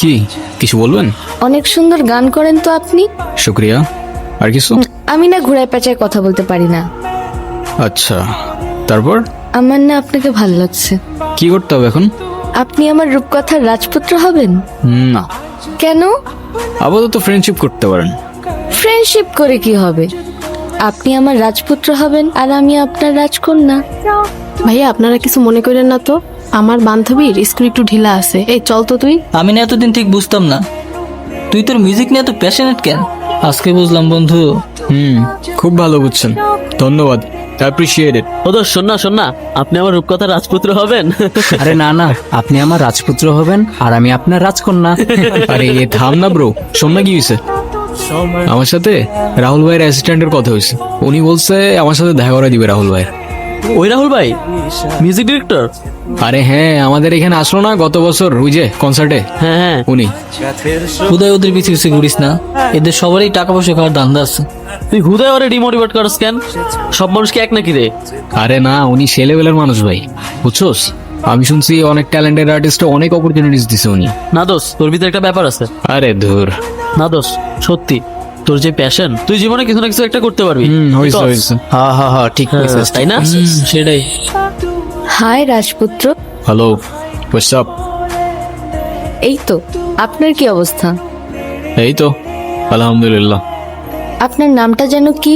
কি কিছু বলবেন? অনেক সুন্দর গান করেন তো আপনি। শুক্রিয়া। আর কিছু? আমি না ঘুরায় পেঁচায় কথা বলতে পারি না। আচ্ছা, তারপর আমার না আপনাকে ভাল লাগছে। কি করতে হবে এখন? আপনি আমার রূপকথার রাজপুত্র হবেন। না, কেন? আপাতত ফ্রেন্ডশিপ করতে পারেন। ফ্রেন্ডশিপ করে কি হবে? আপনি আমার রাজপুত্র হবেন আর আমি আপনার রাজকন্যা। ভাইয়া আপনারা কিছু মনে করেন না তো, আমার বান্ধবীর স্কুল একটু ঢিলা আছে। এই চল তো তুই। আমি না এতদিন ঠিক বুঝতাম না তুই তোর মিউজিক নিয়ে এত প্যাশনেট কেন। আজকে বুঝলাম বন্ধু। খুব ভালো বুঝছেন, ধন্যবাদ, অ্যাপ্রিসিয়েটেড। ও তো শোন না, আপনি আমার রূপকথার রাজপুত্র হবেন। আরে না না, আপনি আমার রাজপুত্র হবেন আর আমি আপনার রাজকন্যা। আরে থাম না ব্রো, শোন না কি হয়েছে। আমার সাথে রাহুল ভাইয়ের অ্যাসিস্ট্যান্টের কথা হয়েছে, উনি বলছে আমার সাথে দেখা করে দিবে রাহুল ভাই। ওই রাহুল ভাই মিউজিক ডিরেক্টর? আরে হ্যাঁ, আমাদের এখানে আসলো না গত বছর ওই যে কনসার্টে, হ্যাঁ হ্যাঁ, উনি। খুদাই ওদের পিছিয়ে পিছিয়ে ঘুরিস না, এদের সবারই টাকা পয়সা খাওয়ার ধান্দা আছে। তুই হুদায় ওরে ডিমোটিভেট করস কেন? সব মানুষকে এক নাকি রে? আরে না, উনি সে লেভেলের মানুষ ভাই, বুঝছোস। আমি শুনছি অনেক ট্যালেন্টেড আর্টিস্টে অনেক অপরচুনিটিস দিছে উনি। না দোষ, তোর ভিতরে একটা ব্যাপার আছে। আরে ধুর। না দোষ, সত্যি তোর যে প্যাশন, তুই জীবনে কিছু না কিছু একটা করতে পারবি। হয়েছে Because- হয়েছে। হ্যাঁ ঠিক হ্যাঁ, বলছিস, তাই না? সেটাই। হাই রাজপুত্র। Hello, what's up? এই তো, আপনার কি অবস্থা? এই তো আলহামদুলিল্লাহ। আপনার নামটা যেন কি?